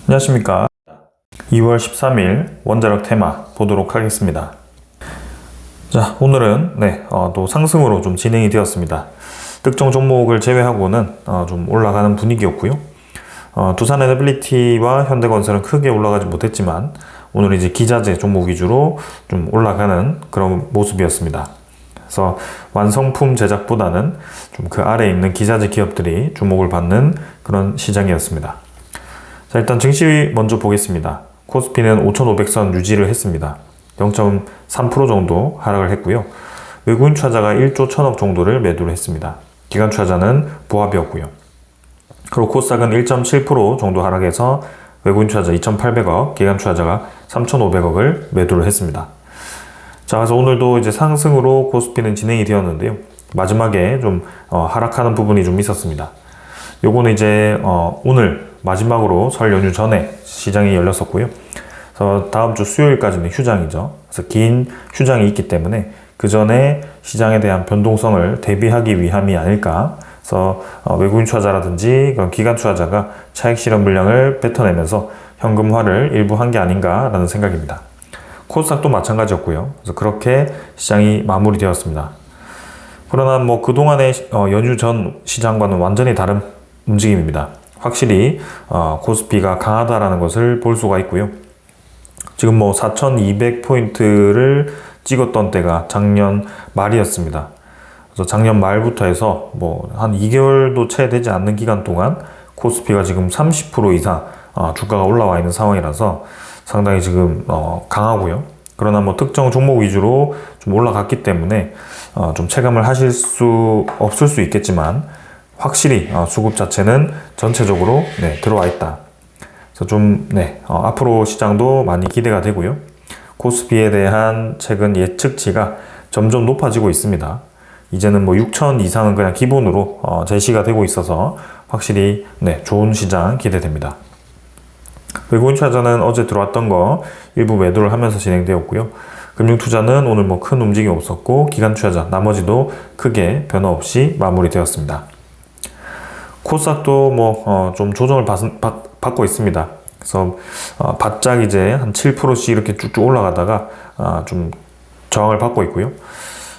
안녕하십니까. 2월 13일 원자력 테마 보도록 하겠습니다. 자, 오늘은 또 상승으로 좀 진행이 되었습니다. 특정 종목을 제외하고는 좀 올라가는 분위기였고요. 두산에너빌리티와 현대건설은 크게 올라가지 못했지만 오늘 이제 기자재 종목 위주로 좀 올라가는 그런 모습이었습니다. 그래서 완성품 제작보다는 좀 그 아래에 있는 기자재 기업들이 주목을 받는 그런 시장이었습니다. 자, 일단 증시 먼저 보겠습니다. 코스피는 5,500선 유지를 했습니다. 0.3% 정도 하락을 했고요. 외국인 투자자가 1조 1천억 정도를 매도를 했습니다. 기관 투자자는 보합이었고요. 그리고 코스닥은 1.7% 정도 하락해서 외국인 투자자 2,800억, 기관 투자자가 3,500억을 매도를 했습니다. 자, 그래서 오늘도 이제 상승으로 코스피는 진행이 되었는데요. 마지막에 좀 하락하는 부분이 좀 있었습니다. 요거는 이제 오늘 마지막으로 설 연휴 전에 시장이 열렸었고요. 그래서 다음 주 수요일까지는 휴장이죠. 그래서 긴 휴장이 있기 때문에 그 전에 시장에 대한 변동성을 대비하기 위함이 아닐까. 그래서 외국인 투자자라든지 그런 기관 투자자가 차익 실현 물량을 뱉어내면서 현금화를 일부 한 게 아닌가라는 생각입니다. 코스닥도 마찬가지였고요. 그래서 그렇게 시장이 마무리되었습니다. 그러나 뭐 그동안의 연휴 전 시장과는 완전히 다른 움직임입니다. 확실히 코스피가 강하다라는 것을 볼 수가 있고요. 지금 뭐 4,200포인트를 찍었던 때가 작년 말이었습니다. 그래서 작년 말부터 해서 뭐 한 2개월도 채 되지 않는 기간 동안 코스피가 지금 30% 이상 주가가 올라와 있는 상황이라서 상당히 지금 강하고요. 그러나 뭐 특정 종목 위주로 좀 올라갔기 때문에 좀 체감을 하실 수 없을 수 있겠지만 확실히 수급 자체는 전체적으로 들어와 있다. 그래서 좀 앞으로 시장도 많이 기대가 되고요. 코스피에 대한 최근 예측치가 점점 높아지고 있습니다. 이제는 뭐 6천 이상은 그냥 기본으로 제시가 되고 있어서 확실히 좋은 시장 기대됩니다. 외국인 투자자는 어제 들어왔던 거 일부 매도를 하면서 진행되었고요. 금융투자는 오늘 뭐 큰 움직임 없었고 기관 투자자 나머지도 크게 변화 없이 마무리되었습니다. 코스닥도 뭐 좀 조정을 받고 있습니다. 그래서 바짝 이제 한 7%씩 이렇게 쭉쭉 올라가다가 좀 저항을 받고 있고요.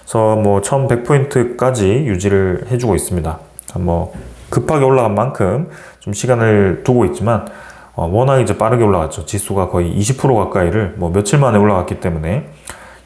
그래서 뭐 1,100포인트까지 유지를 해주고 있습니다. 뭐 급하게 올라간 만큼 좀 시간을 두고 있지만 워낙 이제 빠르게 올라갔죠. 지수가 거의 20% 가까이를 뭐 며칠 만에 올라갔기 때문에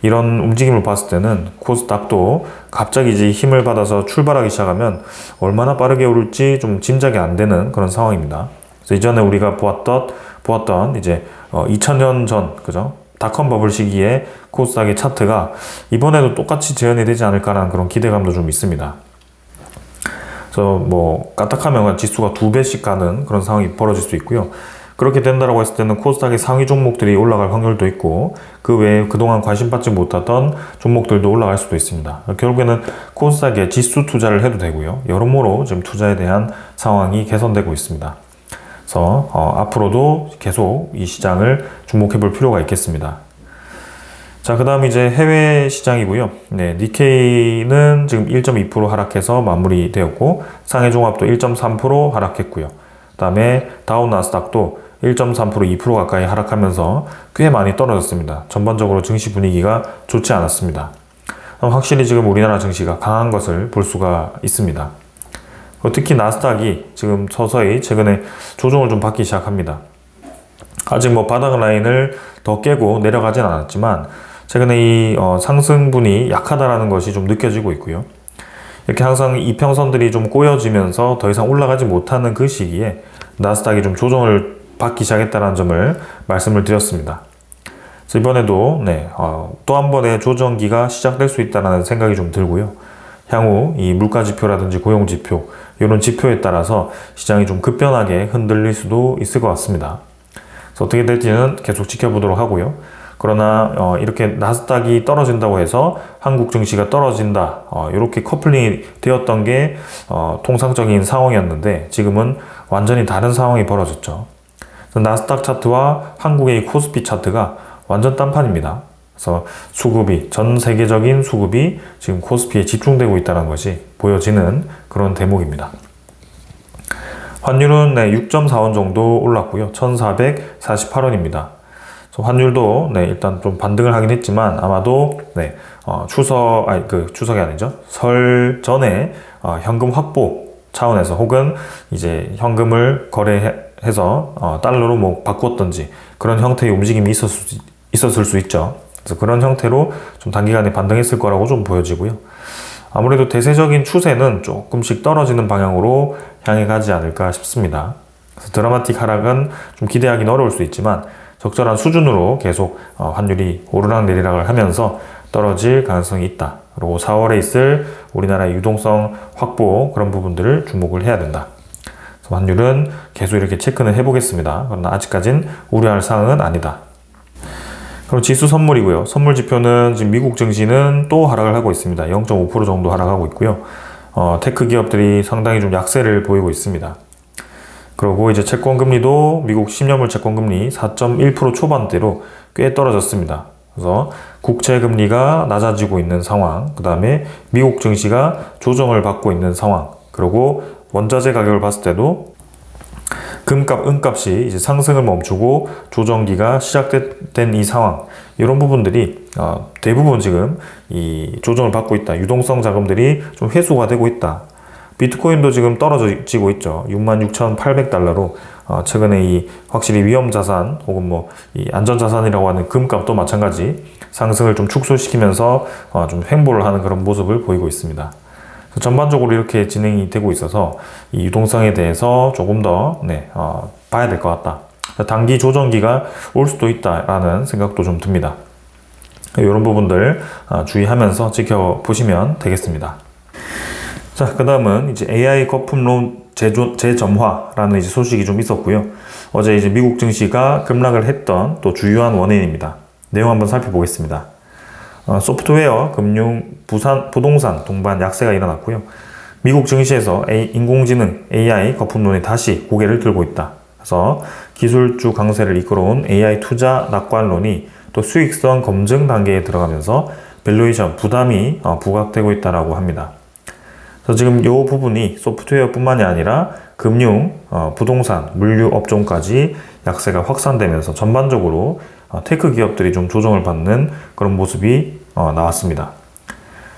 이런 움직임을 봤을 때는 코스닥도 갑자기 이제 힘을 받아서 출발하기 시작하면 얼마나 빠르게 오를지 좀 짐작이 안 되는 그런 상황입니다. 그래서 이전에 우리가 보았던 이제 2000년 전, 그죠? 닷컴 버블 시기에 코스닥의 차트가 이번에도 똑같이 재현이 되지 않을까라는 그런 기대감도 좀 있습니다. 그래서 뭐 까딱하면 지수가 2배씩 가는 그런 상황이 벌어질 수 있고요. 그렇게 된다라고 했을 때는 코스닥의 상위 종목들이 올라갈 확률도 있고 그 외에 그동안 관심받지 못하던 종목들도 올라갈 수도 있습니다. 결국에는 코스닥에 지수 투자를 해도 되고요. 여러모로 지금 투자에 대한 상황이 개선되고 있습니다. 그래서 앞으로도 계속 이 시장을 주목해 볼 필요가 있겠습니다. 자, 그 다음 이제 해외 시장이고요. 니케이는 지금 1.2% 하락해서 마무리되었고 상해 종합도 1.3% 하락했고요. 그 다음에 다우 나스닥도 1.3%, 2% 가까이 하락하면서 꽤 많이 떨어졌습니다. 전반적으로 증시 분위기가 좋지 않았습니다. 확실히 지금 우리나라 증시가 강한 것을 볼 수가 있습니다. 특히 나스닥이 지금 서서히 최근에 조정을 좀 받기 시작합니다. 아직 뭐 바닥 라인을 더 깨고 내려가진 않았지만 최근에 이 상승분이 약하다라는 것이 좀 느껴지고 있고요. 이렇게 항상 이평선들이 좀 꼬여지면서 더 이상 올라가지 못하는 그 시기에 나스닥이 좀 조정을 받기 시작했다는 점을 말씀을 드렸습니다. 그래서 이번에도 또 한 번의 조정기가 시작될 수 있다는 생각이 좀 들고요. 향후 이 물가지표라든지 고용지표 이런 지표에 따라서 시장이 좀 급변하게 흔들릴 수도 있을 것 같습니다. 그래서 어떻게 될지는 계속 지켜보도록 하고요. 그러나 이렇게 나스닥이 떨어진다고 해서 한국 증시가 떨어진다 이렇게 커플링이 되었던 게 통상적인 상황이었는데 지금은 완전히 다른 상황이 벌어졌죠. 나스닥 차트와 한국의 코스피 차트가 완전 딴판입니다. 그래서 수급이, 전 세계적인 수급이 지금 코스피에 집중되고 있다는 것이 보여지는 그런 대목입니다. 환율은 네, 6.4원 정도 올랐고요. 1,448원입니다. 환율도 네, 일단 좀 반등을 하긴 했지만 아마도 네, 추석이 아니죠. 설 전에 현금 확보 차원에서 혹은 이제 현금을 거래해서 달러로 뭐 바꾸었던지 그런 형태의 움직임이 있었을 수 있죠. 그래서 그런 형태로 좀 단기간에 반등했을 거라고 좀 보여지고요. 아무래도 대세적인 추세는 조금씩 떨어지는 방향으로 향해 가지 않을까 싶습니다. 그래서 드라마틱 하락은 좀 기대하기는 어려울 수 있지만 적절한 수준으로 계속 환율이 오르락내리락을 하면서 떨어질 가능성이 있다. 그리고 4월에 있을 우리나라의 유동성 확보 그런 부분들을 주목을 해야 된다. 그래서 환율은 계속 이렇게 체크는 해보겠습니다. 그러나 아직까진 우려할 사항은 아니다. 그럼 지수 선물이고요. 선물 지표는 지금 미국 증시는 또 하락을 하고 있습니다. 0.5% 정도 하락하고 있고요. 테크 기업들이 상당히 좀 약세를 보이고 있습니다. 그리고 이제 채권 금리도 미국 10년물 채권 금리 4.1% 초반대로 꽤 떨어졌습니다. 그래서 국채 금리가 낮아지고 있는 상황, 그 다음에 미국 증시가 조정을 받고 있는 상황, 그리고 원자재 가격을 봤을 때도 금값, 은값이 이제 상승을 멈추고 조정기가 시작된 이 상황, 이런 부분들이 대부분 지금 이 조정을 받고 있다. 유동성 자금들이 좀 회수가 되고 있다. 비트코인도 지금 떨어지고 있죠. 66,800달러로 최근에 이 확실히 위험 자산 혹은 뭐 이 안전 자산이라고 하는 금값도 마찬가지 상승을 좀 축소시키면서 좀 횡보를 하는 그런 모습을 보이고 있습니다. 전반적으로 이렇게 진행이 되고 있어서 이 유동성에 대해서 조금 더 봐야 될 것 같다. 단기 조정기가 올 수도 있다라는 생각도 좀 듭니다. 이런 부분들 주의하면서 지켜보시면 되겠습니다. 자, 그 다음은 이제 AI 거품론 재점화라는 이제 소식이 좀 있었고요. 어제 이제 미국 증시가 급락을 했던 또 주요한 원인입니다. 내용 한번 살펴보겠습니다. 소프트웨어, 금융, 부동산 동반 약세가 일어났고요. 미국 증시에서 인공지능, AI 거품론이 다시 고개를 들고 있다. 그래서 기술주 강세를 이끌어온 AI 투자 낙관론이 또 수익성 검증 단계에 들어가면서 밸류에이션 부담이 부각되고 있다고 합니다. 그래서 지금 이 부분이 소프트웨어뿐만이 아니라 금융, 부동산, 물류 업종까지 약세가 확산되면서 전반적으로 테크 기업들이 좀 조정을 받는 그런 모습이 나왔습니다.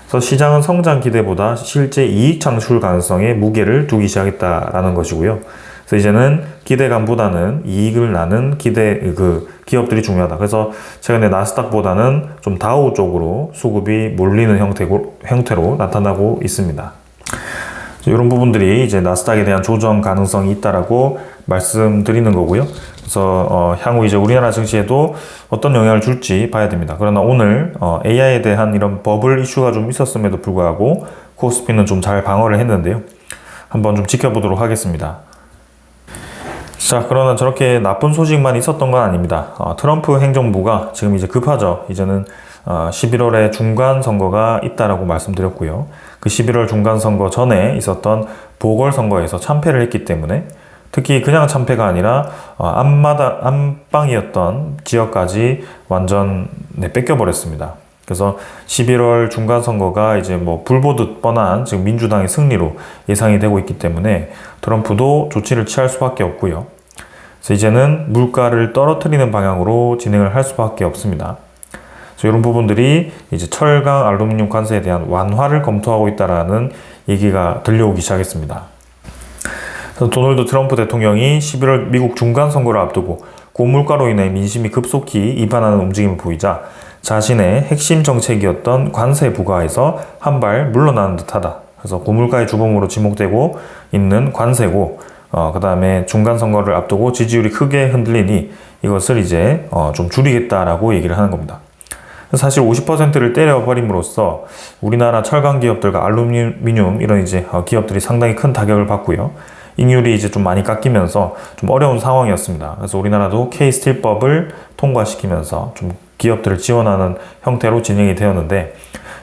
그래서 시장은 성장 기대보다 실제 이익 창출 가능성에 무게를 두기 시작했다라는 것이고요. 그래서 이제는 기대감보다는 이익을 나는 기업들이 중요하다. 그래서 최근에 나스닥보다는 좀 다우 쪽으로 수급이 몰리는 형태로 나타나고 있습니다. 이런 부분들이 이제 나스닥에 대한 조정 가능성이 있다라고 말씀드리는 거고요. 그래서 향후 이제 우리나라 증시에도 어떤 영향을 줄지 봐야 됩니다. 그러나 오늘 AI에 대한 이런 버블 이슈가 좀 있었음에도 불구하고 코스피는 좀 잘 방어를 했는데요. 한번 좀 지켜보도록 하겠습니다. 자, 그러나 저렇게 나쁜 소식만 있었던 건 아닙니다. 트럼프 행정부가 지금 이제 급하죠. 이제는 11월에 중간 선거가 있다라고 말씀드렸고요. 그 11월 중간 선거 전에 있었던 보궐선거에서 참패를 했기 때문에 특히 그냥 참패가 아니라 안방이었던 지역까지 완전 뺏겨버렸습니다. 그래서 11월 중간 선거가 이제 뭐 불보듯 뻔한 지금 민주당의 승리로 예상이 되고 있기 때문에 트럼프도 조치를 취할 수밖에 없고요. 그래서 이제는 물가를 떨어뜨리는 방향으로 진행을 할 수밖에 없습니다. 그래서 이런 부분들이 이제 철강, 알루미늄 관세에 대한 완화를 검토하고 있다라는 얘기가 들려오기 시작했습니다. 그래서 도널드 트럼프 대통령이 11월 미국 중간 선거를 앞두고 고물가로 인해 민심이 급속히 이반하는 움직임을 보이자 자신의 핵심 정책이었던 관세 부과에서 한 발 물러나는 듯하다. 그래서 고물가의 주범으로 지목되고 있는 관세고, 그 다음에 중간 선거를 앞두고 지지율이 크게 흔들리니 이것을 이제 좀 줄이겠다라고 얘기를 하는 겁니다. 사실 50%를 때려버림으로써 우리나라 철강 기업들과 알루미늄 이런 이제 기업들이 상당히 큰 타격을 받고요. 이익률이 이제 좀 많이 깎이면서 좀 어려운 상황이었습니다. 그래서 우리나라도 K스틸법을 통과시키면서 좀 기업들을 지원하는 형태로 진행이 되었는데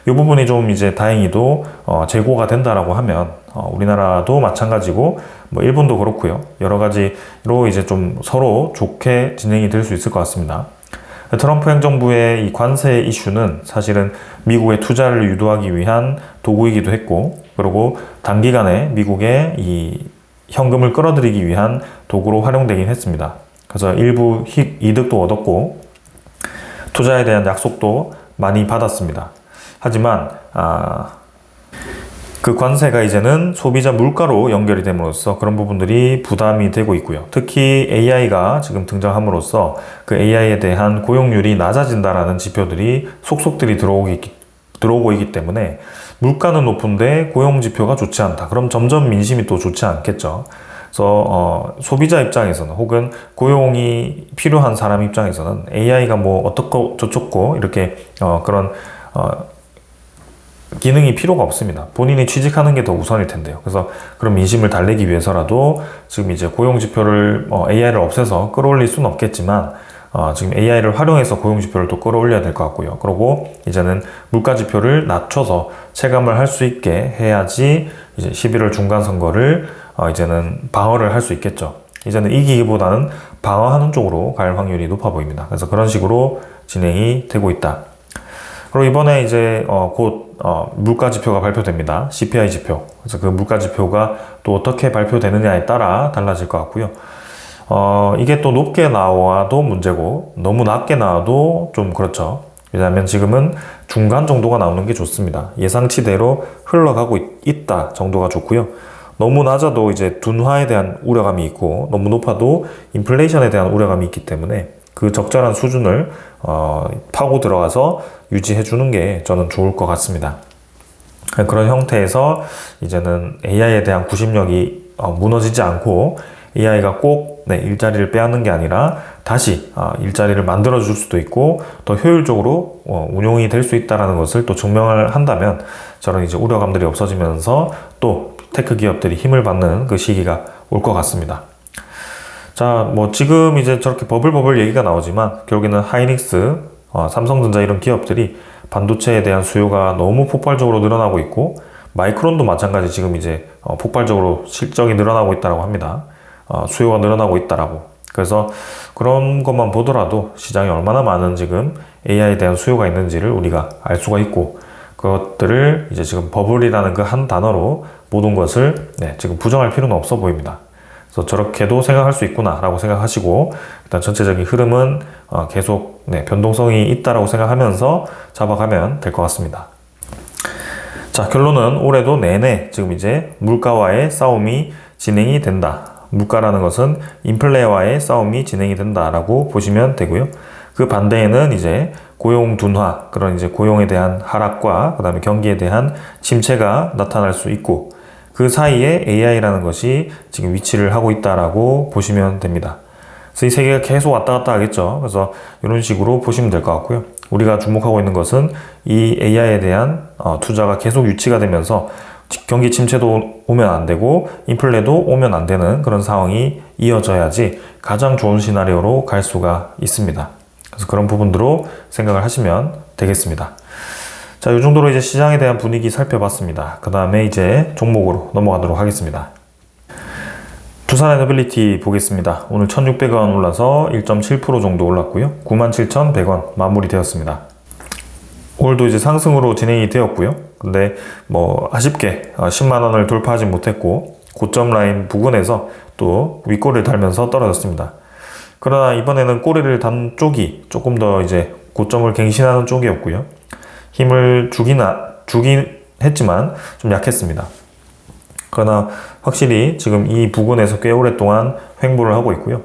이 부분이 좀 이제 다행히도 재고가 된다라고 하면 우리나라도 마찬가지고 뭐 일본도 그렇고요. 여러 가지로 이제 좀 서로 좋게 진행이 될 수 있을 것 같습니다. 트럼프 행정부의 이 관세 이슈는 사실은 미국의 투자를 유도하기 위한 도구이기도 했고, 그리고 단기간에 미국의 이 현금을 끌어들이기 위한 도구로 활용되긴 했습니다. 그래서 일부 이득도 얻었고 투자에 대한 약속도 많이 받았습니다. 하지만 그 관세가 이제는 소비자 물가로 연결이 됨으로써 그런 부분들이 부담이 되고 있고요. 특히 AI가 지금 등장함으로써 그 AI에 대한 고용률이 낮아진다라는 지표들이 속속들이 들어오고 있기 때문에 물가는 높은데 고용 지표가 좋지 않다. 그럼 점점 민심이 또 좋지 않겠죠. 그래서 소비자 입장에서는 혹은 고용이 필요한 사람 입장에서는 AI가 뭐 어떻고 저쩌고 이렇게 그런 기능이 필요가 없습니다. 본인이 취직하는 게 더 우선일 텐데요. 그래서 그런 민심을 달래기 위해서라도 지금 이제 고용 지표를 AI를 없애서 끌어올릴 수는 없겠지만 지금 AI를 활용해서 고용 지표를 또 끌어올려야 될 것 같고요. 그리고 이제는 물가 지표를 낮춰서 체감을 할 수 있게 해야지 이제 11월 중간 선거를 이제는 방어를 할 수 있겠죠. 이제는 이기기보다는 방어하는 쪽으로 갈 확률이 높아 보입니다. 그래서 그런 식으로 진행이 되고 있다. 그리고 이번에 이제 곧 물가 지표가 발표됩니다. CPI 지표. 그래서 그 물가 지표가 또 어떻게 발표되느냐에 따라 달라질 것 같고요. 이게 또 높게 나와도 문제고 너무 낮게 나와도 좀 그렇죠. 왜냐하면 지금은 중간 정도가 나오는 게 좋습니다. 예상치대로 흘러가고 있다 정도가 좋고요. 너무 낮아도 이제 둔화에 대한 우려감이 있고 너무 높아도 인플레이션에 대한 우려감이 있기 때문에 그 적절한 수준을 파고 들어가서 유지해 주는 게 저는 좋을 것 같습니다. 그런 형태에서 이제는 AI에 대한 구심력이 무너지지 않고 AI가 꼭 일자리를 빼앗는 게 아니라 다시 일자리를 만들어 줄 수도 있고 더 효율적으로 운용이 될 수 있다는 것을 또 증명을 한다면 저런 이제 우려감들이 없어지면서 또 테크 기업들이 힘을 받는 그 시기가 올 것 같습니다. 자, 뭐 지금 이제 저렇게 버블 얘기가 나오지만 결국에는 하이닉스, 삼성전자 이런 기업들이 반도체에 대한 수요가 너무 폭발적으로 늘어나고 있고 마이크론도 마찬가지 지금 이제 폭발적으로 실적이 늘어나고 있다고 합니다. 수요가 늘어나고 있다라고. 그래서 그런 것만 보더라도 시장에 얼마나 많은 지금 AI에 대한 수요가 있는지를 우리가 알 수가 있고 그것들을 이제 지금 버블이라는 그 한 단어로 모든 것을 지금 부정할 필요는 없어 보입니다. 그래서 저렇게도 생각할 수 있구나 라고 생각하시고 일단 전체적인 흐름은 계속 변동성이 있다라고 생각하면서 잡아가면 될 것 같습니다. 자, 결론은 올해도 내내 지금 이제 물가와의 싸움이 진행이 된다. 물가라는 것은 인플레와의 싸움이 진행이 된다라고 보시면 되고요. 그 반대에는 이제 고용 둔화, 그런 이제 고용에 대한 하락과 그 다음에 경기에 대한 침체가 나타날 수 있고 그 사이에 AI라는 것이 지금 위치를 하고 있다라고 보시면 됩니다. 그래서 이 세 개가 계속 왔다 갔다 하겠죠. 그래서 이런 식으로 보시면 될 것 같고요. 우리가 주목하고 있는 것은 이 AI에 대한 투자가 계속 유치가 되면서 경기 침체도 오면 안 되고 인플레도 오면 안 되는 그런 상황이 이어져야지 가장 좋은 시나리오로 갈 수가 있습니다. 그래서 그런 부분으로 생각을 하시면 되겠습니다. 자, 이 정도로 이제 시장에 대한 분위기 살펴봤습니다. 그 다음에 이제 종목으로 넘어가도록 하겠습니다. 두산에너빌리티 보겠습니다. 오늘 1,600원 올라서 1.7% 정도 올랐고요. 97,100원 마무리되었습니다. 오늘도 이제 상승으로 진행이 되었고요. 근데 뭐 아쉽게 10만원을 돌파하지 못했고 고점 라인 부근에서 또 윗꼬리를 달면서 떨어졌습니다. 그러나 이번에는 꼬리를 단 쪽이 조금 더 이제 고점을 갱신하는 쪽이었고요. 힘을 주긴 했지만 좀 약했습니다. 그러나 확실히 지금 이 부근에서 꽤 오랫동안 횡보를 하고 있고요.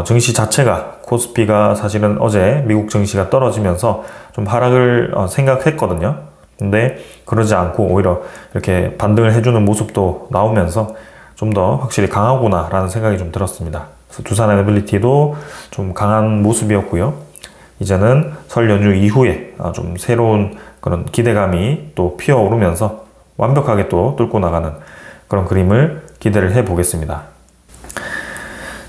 증시 자체가 코스피가 사실은 어제 미국 증시가 떨어지면서 좀 하락을 생각했거든요. 근데 그러지 않고 오히려 이렇게 반등을 해주는 모습도 나오면서 좀 더 확실히 강하구나 라는 생각이 좀 들었습니다. 그래서 두산에너빌리티도 좀 강한 모습이었고요. 이제는 설 연휴 이후에 좀 새로운 그런 기대감이 또 피어오르면서 완벽하게 또 뚫고 나가는 그런 그림을 기대를 해 보겠습니다.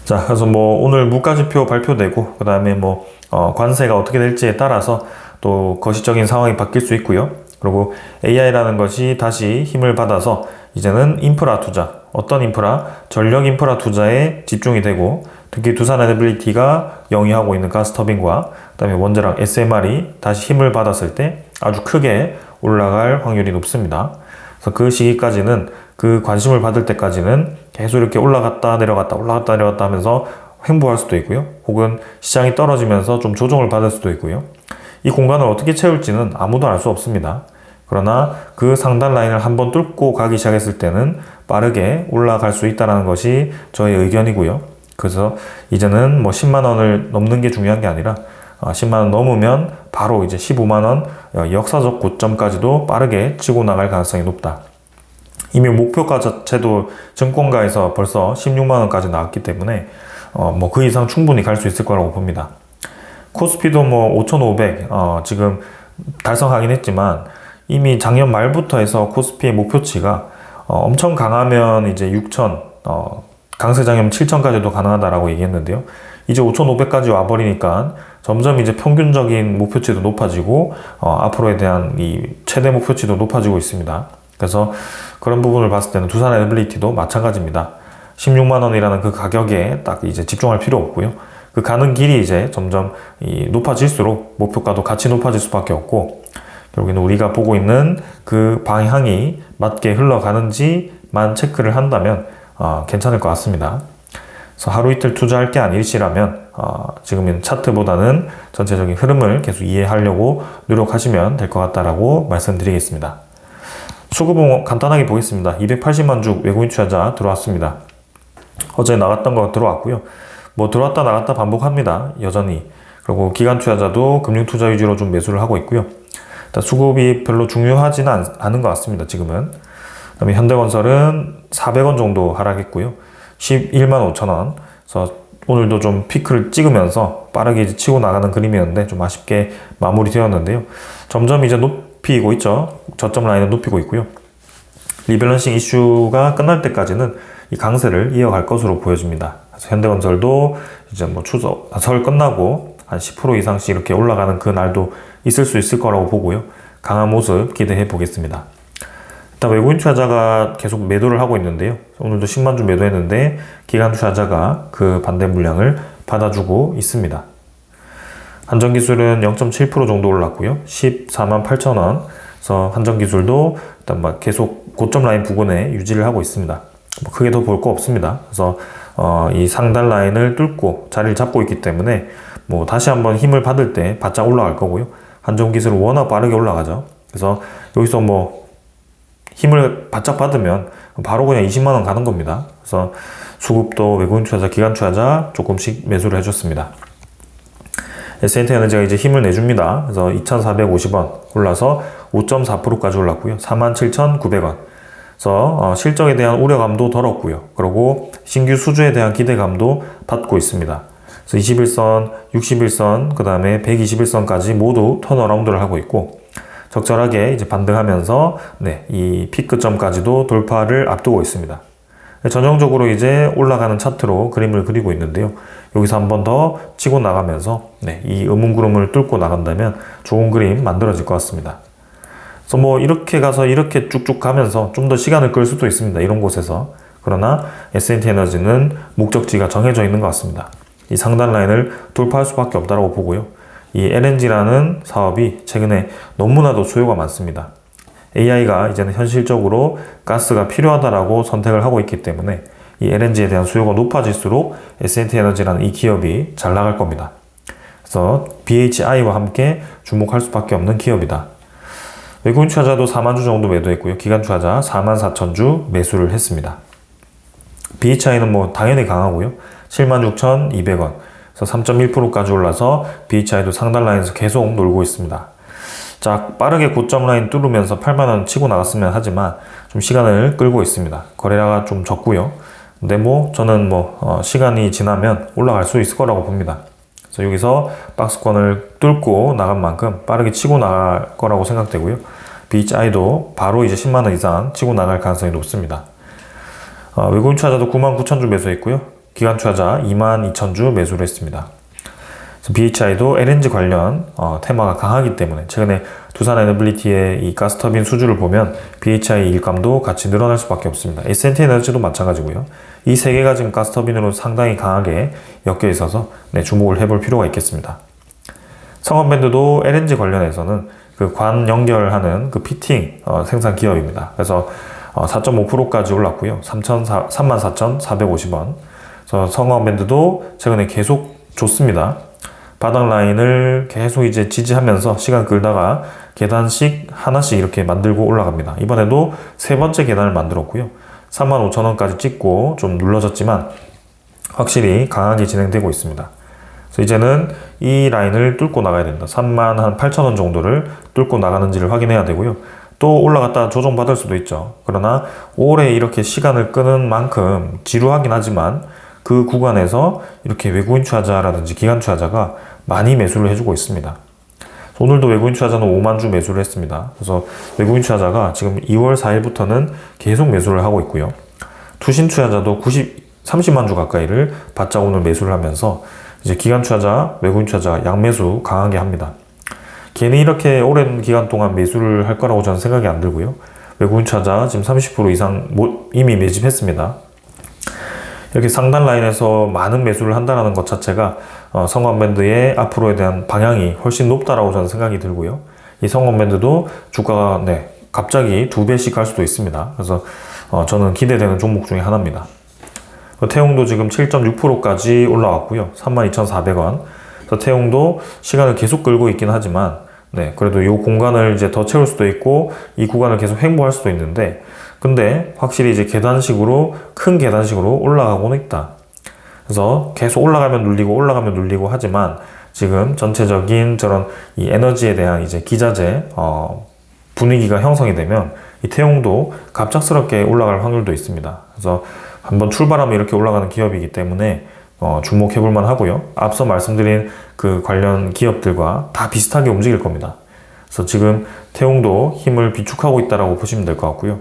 자, 그래서 뭐 오늘 물가지표 발표되고 그 다음에 뭐 관세가 어떻게 될지에 따라서 또 거시적인 상황이 바뀔 수 있고요. 그리고 AI라는 것이 다시 힘을 받아서 이제는 인프라 투자, 어떤 인프라? 전력 인프라 투자에 집중이 되고 특히 두산에너빌리티가 영위하고 있는 가스터빈과 그다음에 원자력 SMR이 다시 힘을 받았을 때 아주 크게 올라갈 확률이 높습니다. 그래서 그 시기까지는 그 관심을 받을 때까지는 계속 이렇게 올라갔다 내려갔다 올라갔다 내려갔다 하면서 횡보할 수도 있고요. 혹은 시장이 떨어지면서 좀 조정을 받을 수도 있고요. 이 공간을 어떻게 채울지는 아무도 알 수 없습니다. 그러나 그 상단 라인을 한번 뚫고 가기 시작했을 때는 빠르게 올라갈 수 있다는 것이 저의 의견이고요. 그래서 이제는 뭐 10만 원을 넘는 게 중요한 게 아니라 10만 원 넘으면 바로 이제 15만 원 역사적 고점까지도 빠르게 치고 나갈 가능성이 높다. 이미 목표가 자체도 증권가에서 벌써 16만 원까지 나왔기 때문에 뭐 그 이상 충분히 갈 수 있을 거라고 봅니다. 코스피도 뭐 5,500 지금 달성하긴 했지만 이미 작년 말부터 해서 코스피의 목표치가 엄청 강하면 이제 6,000 강세장이면 7,000까지도 가능하다라고 얘기했는데요. 이제 5,500까지 와버리니까 점점 이제 평균적인 목표치도 높아지고 앞으로에 대한 이 최대 목표치도 높아지고 있습니다. 그래서 그런 부분을 봤을 때는 두산 에너빌리티도 마찬가지입니다. 16만 원이라는 그 가격에 딱 이제 집중할 필요 없고요. 그 가는 길이 이제 점점 높아질수록 목표가도 같이 높아질 수밖에 없고, 결국에는 우리가 보고 있는 그 방향이 맞게 흘러가는지만 체크를 한다면 괜찮을 것 같습니다. 그래서 하루 이틀 투자할 게 아니시라면 지금은 차트보다는 전체적인 흐름을 계속 이해하려고 노력하시면 될 것 같다라고 말씀드리겠습니다. 수급은 간단하게 보겠습니다. 280만 주 외국인 투자자 들어왔습니다. 어제 나갔던 거 들어왔고요. 뭐 들어왔다 나갔다 반복합니다. 여전히. 그리고 기관 투자자도 금융 투자 위주로 좀 매수를 하고 있고요. 일단 수급이 별로 중요하지는 않은 것 같습니다. 지금은. 그다음에 현대건설은 400원 정도 하락했고요. 11만 5천 원. 그래서 오늘도 좀 피크를 찍으면서 빠르게 이제 치고 나가는 그림이었는데 좀 아쉽게 마무리되었는데요. 점점 이제 높이고 있죠. 저점 라인을 높이고 있고요. 리밸런싱 이슈가 끝날 때까지는 이 강세를 이어갈 것으로 보여집니다. 그래서 현대건설도 이제 뭐 설 끝나고 한 10% 이상씩 이렇게 올라가는 그 날도 있을 수 있을 거라고 보고요. 강한 모습 기대해 보겠습니다. 일단 외국인 투자자가 계속 매도를 하고 있는데요. 오늘도 10만 주 매도했는데 기관 투자자가 그 반대 물량을 받아주고 있습니다. 한전기술은 0.7% 정도 올랐고요. 14만 8천 원. 그래서 한전기술도 일단 막 계속 고점 라인 부근에 유지를 하고 있습니다. 뭐 크게 더 볼 거 없습니다. 그래서 이 상단 라인을 뚫고 자리를 잡고 있기 때문에 뭐 다시 한번 힘을 받을 때 바짝 올라갈 거고요. 한전기술은 워낙 빠르게 올라가죠. 그래서 여기서 뭐 힘을 바짝 받으면 바로 그냥 20만 원 가는 겁니다. 그래서 수급도 외국인 투자자, 기관 투자자 조금씩 매수를 해줬습니다. SNT에너지가 이제 힘을 내줍니다. 그래서 2,450원 올라서 5.4%까지 올랐고요. 47,900원. 그래서 실적에 대한 우려감도 덜었고요. 그리고 신규 수주에 대한 기대감도 받고 있습니다. 그래서 21선, 61선, 그 다음에 121선까지 모두 턴어라운드를 하고 있고, 적절하게 이제 반등하면서 이 피크점까지도 돌파를 앞두고 있습니다. 전형적으로 이제 올라가는 차트로 그림을 그리고 있는데요. 여기서 한 번 더 치고 나가면서 이 음운구름을 뚫고 나간다면 좋은 그림 만들어질 것 같습니다. 그래서 뭐 이렇게 가서 이렇게 쭉쭉 가면서 좀 더 시간을 끌 수도 있습니다. 이런 곳에서. 그러나 SNT에너지는 목적지가 정해져 있는 것 같습니다. 이 상단 라인을 돌파할 수밖에 없다고 보고요. 이 LNG라는 사업이 최근에 너무나도 수요가 많습니다. AI가 이제는 현실적으로 가스가 필요하다라고 선택을 하고 있기 때문에 이 LNG에 대한 수요가 높아질수록 SNT에너지라는 이 기업이 잘 나갈 겁니다. 그래서 BHI와 함께 주목할 수밖에 없는 기업이다. 외국인 투자자도 4만 주 정도 매도했고요. 기관 투자자 4만 4천 주 매수를 했습니다. BHI는 뭐 당연히 강하고요. 76,200원. 그래서 3.1%까지 올라서 BHI도 상단 라인에서 계속 놀고 있습니다. 자, 빠르게 고점 라인 뚫으면서 8만원 치고 나갔으면 하지만 좀 시간을 끌고 있습니다. 거래량가 좀 적고요. 근데 뭐 저는 시간이 지나면 올라갈 수 있을 거라고 봅니다. 그래서 여기서 박스권을 뚫고 나간 만큼 빠르게 치고 나갈 거라고 생각되고요. BHI도 바로 이제 10만원 이상 치고 나갈 가능성이 높습니다. 외국인 투자자도 99,000주 매수했고요. 기관 투자자 22,000주 매수를 했습니다. BHI도 LNG 관련 테마가 강하기 때문에 최근에 두산 에너빌리티의 이 가스터빈 수주를 보면 BHI 일감도 같이 늘어날 수밖에 없습니다. SNT에너지도 마찬가지고요. 이 세 개가 지금 가스터빈으로 상당히 강하게 엮여 있어서 주목을 해볼 필요가 있겠습니다. 성원밴드도 LNG 관련해서는 그 관 연결하는 그 피팅 생산 기업입니다. 그래서 4.5%까지 올랐고요. 34,450원. 그래서 성황밴드도 최근에 계속 좋습니다. 바닥 라인을 계속 이제 지지하면서 시간 끌다가 계단씩 하나씩 이렇게 만들고 올라갑니다. 이번에도 세 번째 계단을 만들었고요. 35,000원까지 찍고 좀 눌러졌지만 확실히 강하게 진행되고 있습니다. 그래서 이제는 이 라인을 뚫고 나가야 됩니다. 38,000원 정도를 뚫고 나가는지를 확인해야 되고요. 또 올라갔다 조정받을 수도 있죠. 그러나 오래 이렇게 시간을 끄는 만큼 지루하긴 하지만 그 구간에서 이렇게 외국인 투자자라든지 기관 투자자가 많이 매수를 해주고 있습니다. 오늘도 외국인 투자자는 5만 주 매수를 했습니다. 그래서 외국인 투자자가 지금 2월 4일부터는 계속 매수를 하고 있고요. 투신 투자자도 30만 주 가까이를 바짝 오늘 매수를 하면서 이제 기관 투자자, 외국인 투자자 양매수 강하게 합니다. 괜히 이렇게 오랜 기간 동안 매수를 할 거라고 저는 생각이 안 들고요. 외국인 투자자 지금 30% 이상 이미 매집했습니다. 이렇게 상단 라인에서 많은 매수를 한다는 것 자체가 성황밴드의 앞으로에 대한 방향이 훨씬 높다라고 저는 생각이 들고요. 이 성황밴드도 주가가 갑자기 2배씩 갈 수도 있습니다. 그래서 저는 기대되는 종목 중에 하나입니다. 태용도 지금 7.6%까지 올라왔고요. 32,400원. 그래서 태용도 시간을 계속 끌고 있긴 하지만 그래도 이 공간을 이제 더 채울 수도 있고 이 구간을 계속 횡보할 수도 있는데 근데 확실히 이제 계단식으로 큰 계단식으로 올라가고는 있다. 그래서 계속 올라가면 눌리고 하지만 지금 전체적인 저런 이 에너지에 대한 이제 기자재 분위기가 형성이 되면 이 태용도 갑작스럽게 올라갈 확률도 있습니다. 그래서 한번 출발하면 이렇게 올라가는 기업이기 때문에 주목해 볼 만하고요. 앞서 말씀드린 그 관련 기업들과 다 비슷하게 움직일 겁니다. 그래서 지금 태용도 힘을 비축하고 있다라고 보시면 될 것 같고요.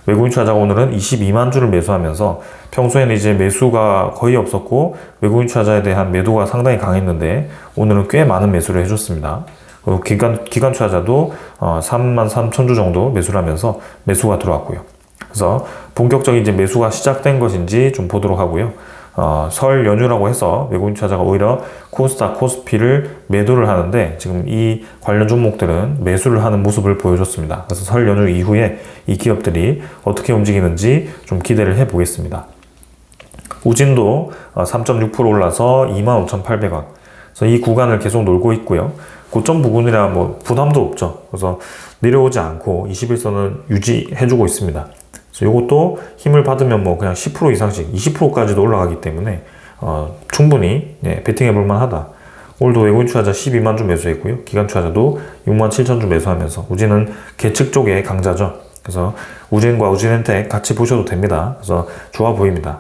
외국인 투자자가 오늘은 22만 주를 매수하면서 평소에는 이제 매수가 거의 없었고 외국인 투자자에 대한 매도가 상당히 강했는데 오늘은 꽤 많은 매수를 해줬습니다. 그리고 기관 투자자도 33,000주 정도 매수를 하면서 매수가 들어왔고요. 그래서 본격적인 이제 매수가 시작된 것인지 좀 보도록 하고요. 설 연휴라고 해서 외국인 투자자가 오히려 코스닥, 코스피를 매도를 하는데 지금 이 관련 종목들은 매수를 하는 모습을 보여줬습니다. 그래서 설 연휴 이후에 이 기업들이 어떻게 움직이는지 좀 기대를 해 보겠습니다. 우진도 3.6% 올라서 25,800원. 그래서 이 구간을 계속 놀고 있고요. 고점 부근이라 뭐 부담도 없죠. 그래서 내려오지 않고 21선을 유지해주고 있습니다. 이것도 힘을 받으면 뭐 그냥 10% 이상씩 20%까지도 올라가기 때문에 충분히 베팅해 볼 만하다. 오늘도 외국인 투자자 12만 주 매수했고요. 기관 투자자도 6만 7천 주 매수하면서 우진은 계측 쪽의 강자죠. 그래서 우진과 우진엔텍 같이 보셔도 됩니다. 그래서 좋아 보입니다.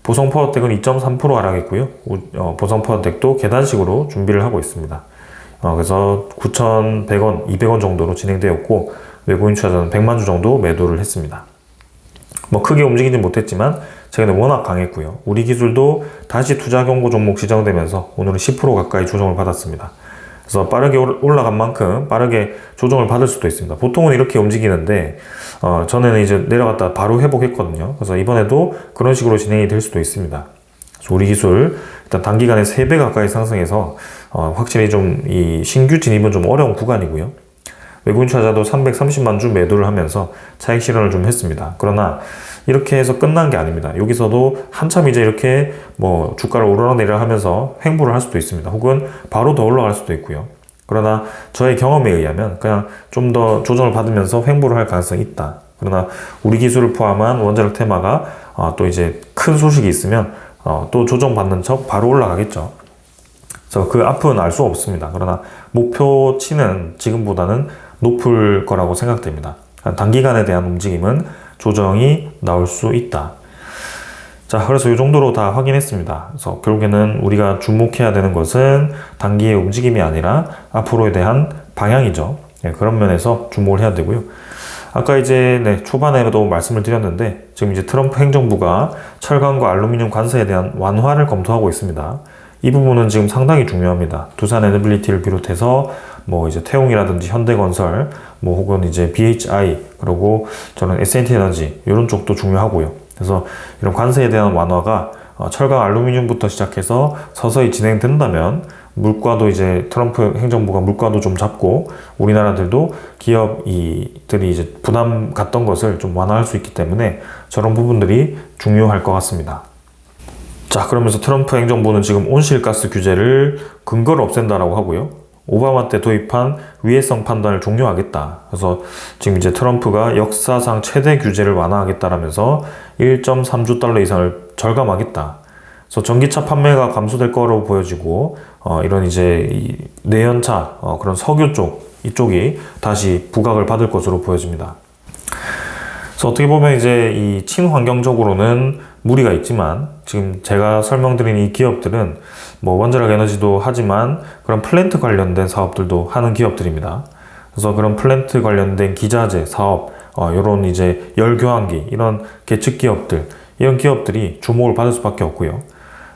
보성파워텍은 2.3% 하락했고요. 보성파워텍도 계단식으로 준비를 하고 있습니다. 그래서 9,100원, 200원 정도로 진행되었고 외국인 투자자는 100만 주 정도 매도를 했습니다. 뭐 크게 움직이진 못했지만 최근에 워낙 강했고요. 우리 기술도 다시 투자 경고 종목 지정되면서 오늘은 10% 가까이 조정을 받았습니다. 그래서 빠르게 올라간 만큼 빠르게 조정을 받을 수도 있습니다. 보통은 이렇게 움직이는데 전에는 이제 내려갔다 바로 회복했거든요. 그래서 이번에도 그런 식으로 진행이 될 수도 있습니다. 그래서 우리 기술 일단 단기간에 3배 가까이 상승해서 확실히 좀 이 신규 진입은 좀 어려운 구간이고요. 외국인 투자자도 330만 주 매도를 하면서 차익 실현을 좀 했습니다. 그러나 이렇게 해서 끝난 게 아닙니다. 여기서도 한참 이제 이렇게 뭐 주가를 오르락내리락 하면서 횡보를 할 수도 있습니다. 혹은 바로 더 올라갈 수도 있고요. 그러나 저의 경험에 의하면 그냥 좀 더 조정을 받으면서 횡보를 할 가능성이 있다. 그러나 우리 기술을 포함한 원자력 테마가 또 이제 큰 소식이 있으면 또 조정받는 척 바로 올라가겠죠. 그래서 그 앞은 알 수 없습니다. 그러나 목표치는 지금보다는 높을 거라고 생각됩니다. 단기간에 대한 움직임은 조정이 나올 수 있다. 자, 그래서 이 정도로 다 확인했습니다. 그래서 결국에는 우리가 주목해야 되는 것은 단기의 움직임이 아니라 앞으로에 대한 방향이죠. 그런 면에서 주목을 해야 되고요. 아까 이제 초반에도 말씀을 드렸는데 지금 이제 트럼프 행정부가 철강과 알루미늄 관세에 대한 완화를 검토하고 있습니다. 이 부분은 지금 상당히 중요합니다. 두산 에너빌리티를 비롯해서 뭐 이제 태용이라든지 현대건설, 뭐 혹은 이제 BHI, 그리고 저는 S&T에너지 이런 쪽도 중요하고요. 그래서 이런 관세에 대한 완화가 철강 알루미늄부터 시작해서 서서히 진행된다면 물가도 이제 트럼프 행정부가 물가도 좀 잡고 우리나라들도 기업들이 이제 부담 갔던 것을 좀 완화할 수 있기 때문에 저런 부분들이 중요할 것 같습니다. 자, 그러면서 트럼프 행정부는 지금 온실가스 규제를 근거로 없앤다라고 하고요. 오바마 때 도입한 위해성 판단을 종료하겠다. 그래서 지금 이제 트럼프가 역사상 최대 규제를 완화하겠다라면서 1.3조 달러 이상을 절감하겠다. 그래서 전기차 판매가 감소될 거로 보여지고, 이런 이제 이 내연차, 그런 석유 이쪽이 다시 부각을 받을 것으로 보여집니다. 그래서 어떻게 보면 이제 이 친환경적으로는 무리가 있지만, 지금 제가 설명드린 이 기업들은 뭐 원자력 에너지도 하지만 그런 플랜트 관련된 사업들도 하는 기업들입니다. 그래서 그런 플랜트 관련된 기자재 사업, 이런 이제 열교환기, 이런 계측 기업들, 이런 기업들이 주목을 받을 수밖에 없고요.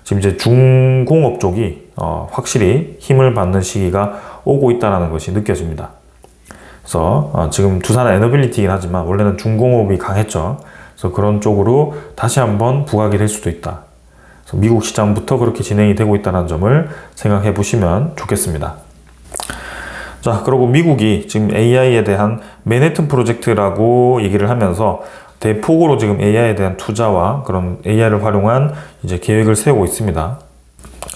지금 이제 중공업 쪽이 확실히 힘을 받는 시기가 오고 있다는 것이 느껴집니다. 그래서 지금 두산은 에너빌리티이긴 하지만 원래는 중공업이 강했죠. 그래서 그런 쪽으로 다시 한번 부각이 될 수도 있다. 그래서 미국 시장부터 그렇게 진행이 되고 있다는 점을 생각해 보시면 좋겠습니다. 자, 그리고 미국이 지금 AI에 대한 맨해튼 프로젝트라고 얘기를 하면서 대폭으로 지금 AI에 대한 투자와 그런 AI를 활용한 이제 계획을 세우고 있습니다.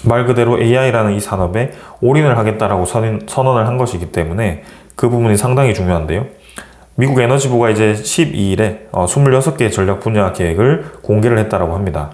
말 그대로 AI라는 이 산업에 올인을 하겠다라고 선언을 한 것이기 때문에 그 부분이 상당히 중요한데요. 미국 에너지부가 이제 12일에 26개의 전략 분야 계획을 공개를 했다라고 합니다.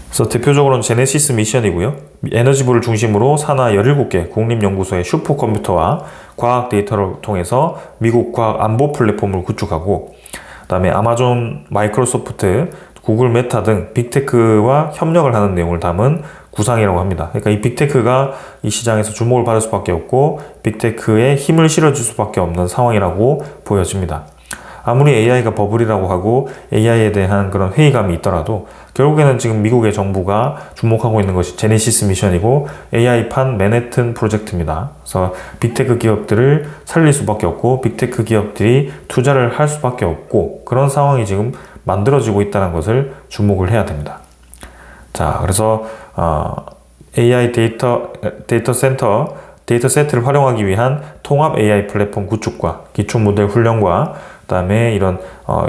그래서 대표적으로는 제네시스 미션이고요. 에너지부를 중심으로 산하 17개 국립연구소의 슈퍼컴퓨터와 과학 데이터를 통해서 미국 과학 안보 플랫폼을 구축하고, 그다음에 아마존, 마이크로소프트, 구글 메타 등 빅테크와 협력을 하는 내용을 담은 구상이라고 합니다. 그러니까 이 빅테크가 이 시장에서 주목을 받을 수밖에 없고 빅테크에 힘을 실어줄 수밖에 없는 상황이라고 보여집니다. 아무리 AI가 버블이라고 하고 AI에 대한 그런 회의감이 있더라도 결국에는 지금 미국의 정부가 주목하고 있는 것이 제네시스 미션이고 AI판 맨해튼 프로젝트입니다. 그래서 빅테크 기업들을 살릴 수밖에 없고 빅테크 기업들이 투자를 할 수밖에 없고 그런 상황이 지금 만들어지고 있다는 것을 주목을 해야 됩니다. 자, 그래서 AI 데이터 세트를 활용하기 위한 통합 AI 플랫폼 구축과 기초 모델 훈련과 그다음에 이런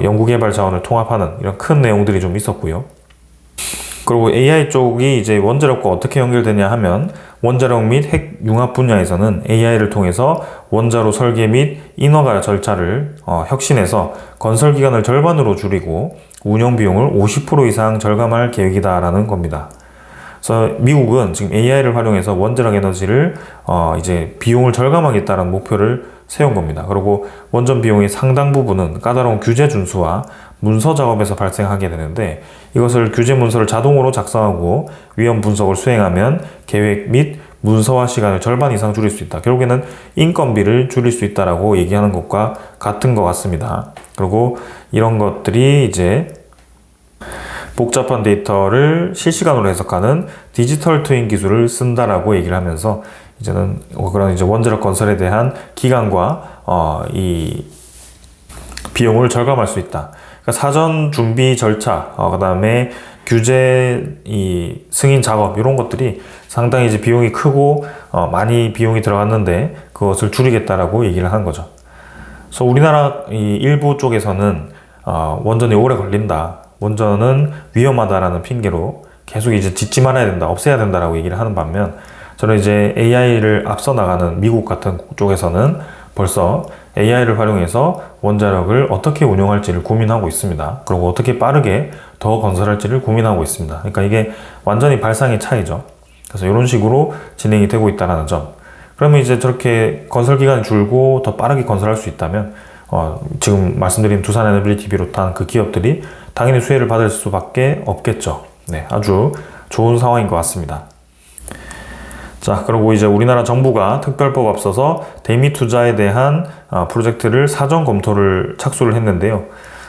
연구개발 자원을 통합하는 이런 큰 내용들이 좀 있었고요. 그리고 AI 쪽이 이제 원자력과 어떻게 연결되냐 하면 원자력 및 핵 융합 분야에서는 AI를 통해서 원자로 설계 및 인허가 절차를 혁신해서 건설 기간을 절반으로 줄이고 운영 비용을 50% 이상 절감할 계획이다라는 겁니다. 그래서 미국은 지금 AI를 활용해서 원자력 에너지를 이제 비용을 절감하겠다는 목표를 세운 겁니다. 그리고 원전 비용의 상당 부분은 까다로운 규제 준수와 문서 작업에서 발생하게 되는데 이것을 규제 문서를 자동으로 작성하고 위험 분석을 수행하면 계획 및 문서화 시간을 절반 이상 줄일 수 있다. 결국에는 인건비를 줄일 수 있다라고 얘기하는 것과 같은 것 같습니다. 그리고 이런 것들이 이제 복잡한 데이터를 실시간으로 해석하는 디지털 트윈 기술을 쓴다라고 얘기를 하면서 이제는 그런 이제 원자력 건설에 대한 기간과 이 비용을 절감할 수 있다. 그러니까 사전 준비 절차, 그다음에 규제 이 승인 작업 이런 것들이 상당히 이제 비용이 크고 많이 비용이 들어갔는데 그것을 줄이겠다라고 얘기를 한 거죠. 그래서 우리나라 이 일부 쪽에서는 원전이 오래 걸린다. 원전은 위험하다라는 핑계로 계속 이제 짓지 말아야 된다, 없애야 된다라고 얘기를 하는 반면 저는 이제 AI를 앞서 나가는 미국 같은 쪽에서는 벌써 AI를 활용해서 원자력을 어떻게 운용할지를 고민하고 있습니다. 그리고 어떻게 빠르게 더 건설할지를 고민하고 있습니다. 그러니까 이게 완전히 발상의 차이죠. 그래서 이런 식으로 진행이 되고 있다는 점. 그러면 이제 저렇게 건설 기간이 줄고 더 빠르게 건설할 수 있다면 지금 말씀드린 두산 에너빌리티 비롯한 그 기업들이 당연히 수혜를 받을 수밖에 없겠죠. 네, 아주 좋은 상황인 것 같습니다. 자, 그리고 이제 우리나라 정부가 특별법 앞서서 대미 투자에 대한 프로젝트를 사전 검토를 착수를 했는데요.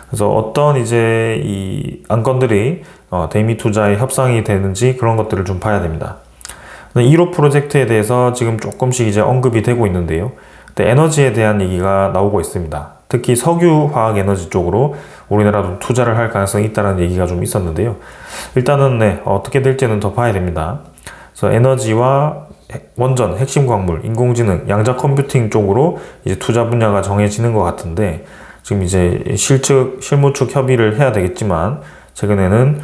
그래서 어떤 이제 이 안건들이 대미 투자에 협상이 되는지 그런 것들을 좀 봐야 됩니다. 1호 프로젝트에 대해서 지금 조금씩 이제 언급이 되고 있는데요. 에너지에 대한 얘기가 나오고 있습니다. 특히 석유 화학 에너지 쪽으로 우리나라도 투자를 할 가능성이 있다는 얘기가 좀 있었는데요. 일단은 어떻게 될지는 더 봐야 됩니다. 그래서 에너지와 원전, 핵심 광물, 인공지능, 양자 컴퓨팅 쪽으로 이제 투자 분야가 정해지는 것 같은데, 지금 이제 실무 측 협의를 해야 되겠지만, 최근에는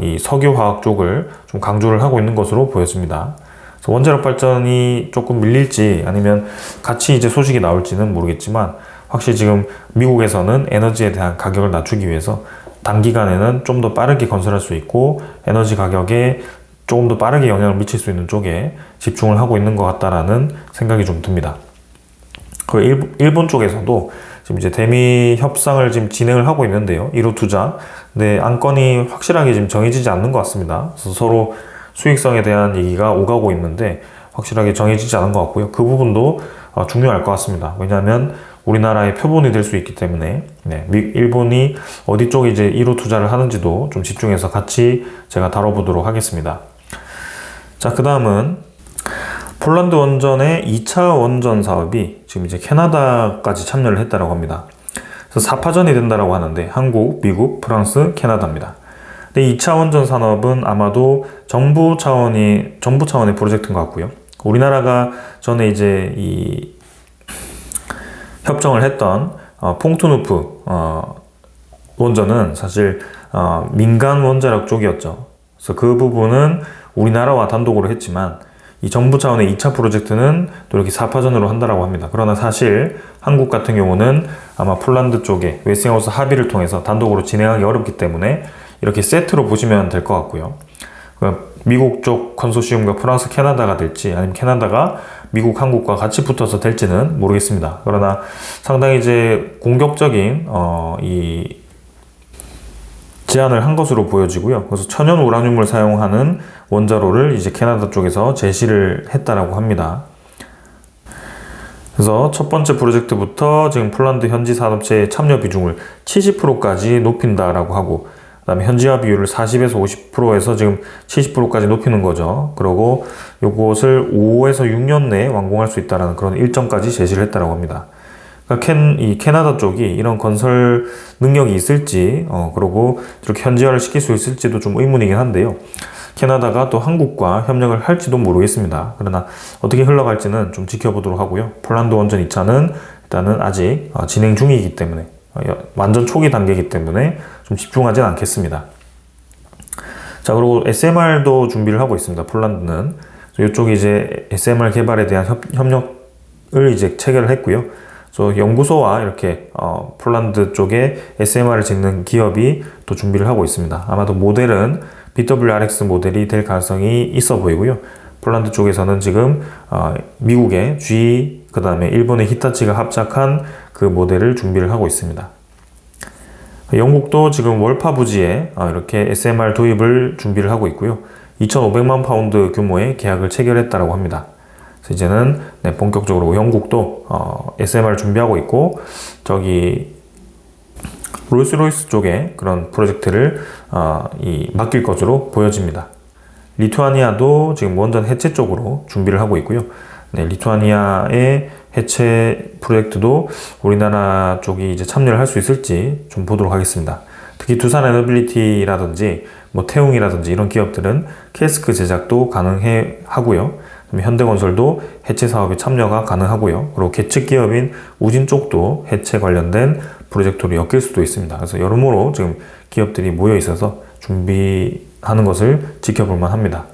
이 석유화학 쪽을 좀 강조를 하고 있는 것으로 보여집니다. 그래서 원자력 발전이 조금 밀릴지 아니면 같이 이제 소식이 나올지는 모르겠지만, 확실히 지금 미국에서는 에너지에 대한 가격을 낮추기 위해서 단기간에는 좀 더 빠르게 건설할 수 있고 에너지 가격에 조금 더 빠르게 영향을 미칠 수 있는 쪽에 집중을 하고 있는 것 같다라는 생각이 좀 듭니다. 그 일본 쪽에서도 지금 이제 대미 협상을 지금 진행을 하고 있는데요. 1호 투자. 근데 안건이 확실하게 지금 정해지지 않는 것 같습니다. 그래서 서로 수익성에 대한 얘기가 오가고 있는데 확실하게 정해지지 않은 것 같고요. 그 부분도 중요할 것 같습니다. 왜냐하면 우리나라의 표본이 될 수 있기 때문에 일본이 어디 쪽에 이제 1호 투자를 하는지도 좀 집중해서 같이 제가 다뤄보도록 하겠습니다. 자, 그 다음은 폴란드 원전의 2차 원전 사업이 지금 이제 캐나다까지 참여를 했다라고 합니다. 그래서 4파전이 된다라고 하는데 한국, 미국, 프랑스, 캐나다입니다. 근데 2차 원전 산업은 아마도 정부 차원의 프로젝트인 것 같고요. 우리나라가 전에 이제 이 협정을 했던 퐁투누프 원전은 사실 민간 원자력 쪽이었죠. 그래서 그 부분은 우리나라와 단독으로 했지만 이 정부 차원의 2차 프로젝트는 또 이렇게 4파전으로 한다라고 합니다. 그러나 사실 한국 같은 경우는 아마 폴란드 쪽에 웨스팅하우스 합의를 통해서 단독으로 진행하기 어렵기 때문에 이렇게 세트로 보시면 될 것 같고요. 미국 쪽 컨소시엄과 프랑스, 캐나다가 될지 아니면 캐나다가 미국, 한국과 같이 붙어서 될지는 모르겠습니다. 그러나 상당히 이제 공격적인 이 제안을 한 것으로 보여지고요. 그래서 천연 우라늄을 사용하는 원자로를 이제 캐나다 쪽에서 제시를 했다라고 합니다. 그래서 첫 번째 프로젝트부터 지금 폴란드 현지 산업체의 참여 비중을 70%까지 높인다라고 하고, 그 다음에 현지화 비율을 40에서 50%에서 지금 70%까지 높이는 거죠. 그리고 요것을 5에서 6년 내에 완공할 수 있다는 그런 일정까지 제시를 했다고 합니다. 그러니까 이 캐나다 쪽이 이런 건설 능력이 있을지, 그리고 이렇게 현지화를 시킬 수 있을지도 좀 의문이긴 한데요. 캐나다가 또 한국과 협력을 할지도 모르겠습니다. 그러나 어떻게 흘러갈지는 좀 지켜보도록 하고요. 폴란드 원전 2차는 일단은 아직 진행 중이기 때문에 완전 초기 단계이기 때문에 좀 집중하진 않겠습니다. 자, 그리고 SMR도 준비를 하고 있습니다. 폴란드는 이쪽이 이제 SMR 개발에 대한 협력을 이제 체결을 했고요. 그래서 연구소와 이렇게 폴란드 쪽에 SMR을 짓는 기업이 또 준비를 하고 있습니다. 아마도 모델은 BWRX 모델이 될 가능성이 있어 보이고요. 폴란드 쪽에서는 지금 미국의 GE, 그 다음에 일본의 히타치가 합작한 그 모델을 준비를 하고 있습니다. 영국도 지금 월파 부지에 이렇게 SMR 도입을 준비를 하고 있고요. 2,500만 파운드 규모의 계약을 체결했다고 합니다. 그래서 이제는 본격적으로 영국도 SMR 준비하고 있고, 저기 롤스로이스 쪽에 그런 프로젝트를 맡길 것으로 보여집니다. 리투아니아도 지금 원전 해체 쪽으로 준비를 하고 있고요. 리투아니아의 해체 프로젝트도 우리나라 쪽이 이제 참여를 할 수 있을지 좀 보도록 하겠습니다. 특히 두산 에너빌리티라든지 태웅이라든지 이런 기업들은 캐스크 제작도 가능해 하고요. 현대건설도 해체 사업에 참여가 가능하고요. 그리고 계측 기업인 우진 쪽도 해체 관련된 프로젝트로 엮일 수도 있습니다. 그래서 여러모로 지금 기업들이 모여 있어서 준비하는 것을 지켜볼 만합니다.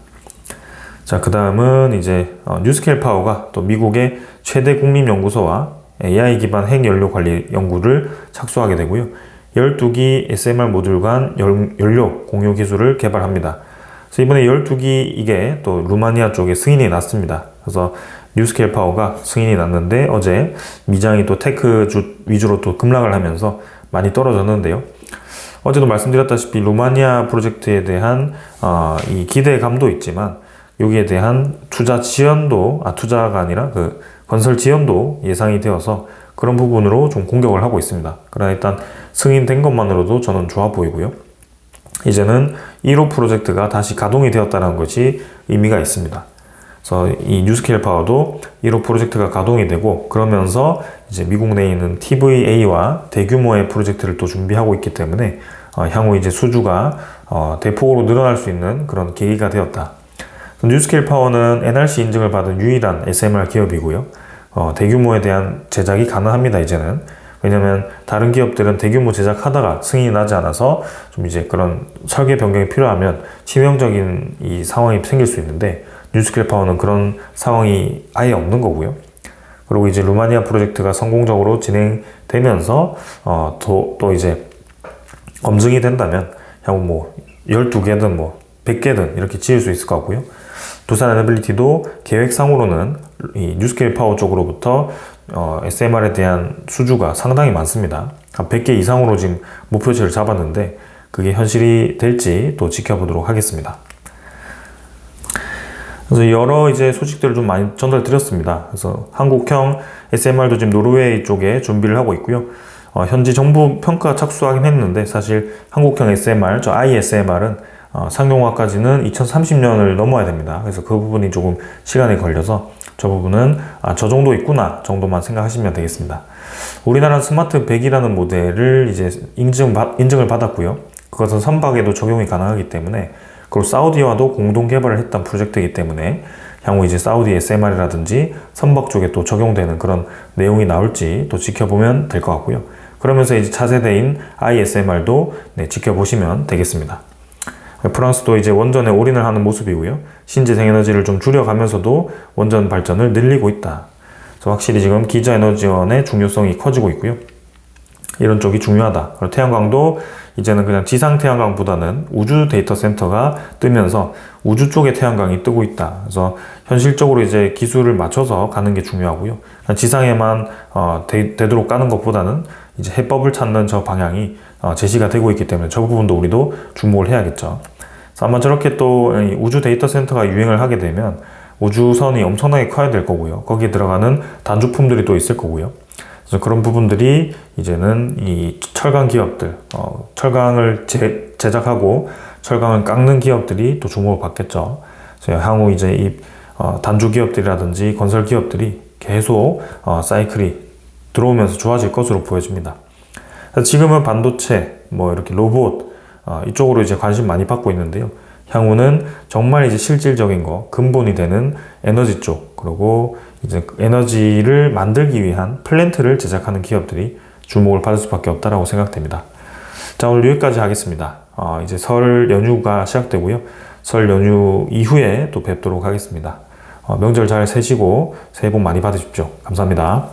자, 그 다음은 이제 뉴스케일 파워가 또 미국의 최대 국립연구소와 AI 기반 핵연료 관리 연구를 착수하게 되고요. 12기 SMR 모듈 간 연료 공유 기술을 개발합니다. 그래서 이번에 12기 이게 또 루마니아 쪽에 승인이 났습니다. 그래서 뉴스케일 파워가 승인이 났는데 어제 미장이 또 테크주 위주로 또 급락을 하면서 많이 떨어졌는데요. 어제도 말씀드렸다시피 루마니아 프로젝트에 대한 이 기대감도 있지만 여기에 대한 투자 지연도, 투자가 아니라 그 건설 지연도 예상이 되어서 그런 부분으로 좀 공격을 하고 있습니다. 그러나 일단 승인된 것만으로도 저는 좋아 보이고요. 이제는 1호 프로젝트가 다시 가동이 되었다는 것이 의미가 있습니다. 그래서 이 뉴스케일 파워도 1호 프로젝트가 가동이 되고 그러면서 이제 미국 내에 있는 TVA와 대규모의 프로젝트를 또 준비하고 있기 때문에 향후 이제 수주가 대폭으로 늘어날 수 있는 그런 계기가 되었다. 뉴스케일 파워는 NRC 인증을 받은 유일한 SMR 기업이고요. 대규모에 대한 제작이 가능합니다, 이제는. 왜냐면 다른 기업들은 대규모 제작하다가 승인이 나지 않아서 좀 이제 그런 설계 변경이 필요하면 치명적인 이 상황이 생길 수 있는데, 뉴스케일 파워는 그런 상황이 아예 없는 거고요. 그리고 이제 루마니아 프로젝트가 성공적으로 진행되면서 또 이제 검증이 된다면 향후 뭐 12개든 뭐 100개든 이렇게 지을 수 있을 것 같고요. 두산 에너빌리티도 계획상으로는 이 뉴스케일 파워 쪽으로부터 SMR에 대한 수주가 상당히 많습니다. 한 100개 이상으로 지금 목표치를 잡았는데 그게 현실이 될지 또 지켜보도록 하겠습니다. 그래서 여러 이제 소식들을 좀 많이 전달 드렸습니다. 그래서 한국형 SMR도 지금 노르웨이 쪽에 준비를 하고 있고요. 현지 정부 평가 착수하긴 했는데 사실 한국형 SMR, 저 ISMR은 상용화까지는 2030년을 넘어야 됩니다. 그래서 그 부분이 조금 시간이 걸려서 저 부분은 저 정도 있구나 정도만 생각하시면 되겠습니다. 우리나라 스마트 100이라는 모델을 이제 인증을 받았고요. 그것은 선박에도 적용이 가능하기 때문에, 그리고 사우디와도 공동 개발을 했던 프로젝트이기 때문에 향후 이제 사우디 SMR이라든지 선박 쪽에 또 적용되는 그런 내용이 나올지 또 지켜보면 될 것 같고요. 그러면서 이제 차세대인 ISMR도 지켜보시면 되겠습니다. 프랑스도 이제 원전에 올인을 하는 모습이고요. 신재생 에너지를 좀 줄여가면서도 원전 발전을 늘리고 있다. 그래서 확실히 지금 기저 에너지원의 중요성이 커지고 있고요. 이런 쪽이 중요하다. 그리고 태양광도 이제는 그냥 지상 태양광보다는 우주 데이터 센터가 뜨면서 우주 쪽에 태양광이 뜨고 있다. 그래서 현실적으로 이제 기술을 맞춰서 가는 게 중요하고요. 지상에만 되도록 까는 것보다는 이제 해법을 찾는 저 방향이 제시가 되고 있기 때문에 저 부분도 우리도 주목을 해야겠죠. 그래서 아마 저렇게 또 우주 데이터 센터가 유행을 하게 되면 우주선이 엄청나게 커야 될 거고요. 거기에 들어가는 단조품들이 또 있을 거고요. 그래서 그런 부분들이 이제는 이 철강 기업들, 철강을 제작하고 철강을 깎는 기업들이 또 주목을 받겠죠. 그래서 향후 이제 이 단주 기업들이라든지 건설 기업들이 계속 사이클이 들어오면서 좋아질 것으로 보여집니다. 지금은 반도체, 뭐 이렇게 로봇 이쪽으로 이제 관심 많이 받고 있는데요. 향후는 정말 이제 실질적인 거, 근본이 되는 에너지 쪽, 그리고 이제 에너지를 만들기 위한 플랜트를 제작하는 기업들이 주목을 받을 수밖에 없다라고 생각됩니다. 자, 오늘 여기까지 하겠습니다. 이제 설 연휴가 시작되고요. 설 연휴 이후에 또 뵙도록 하겠습니다. 명절 잘 세시고 새해 복 많이 받으십시오. 감사합니다.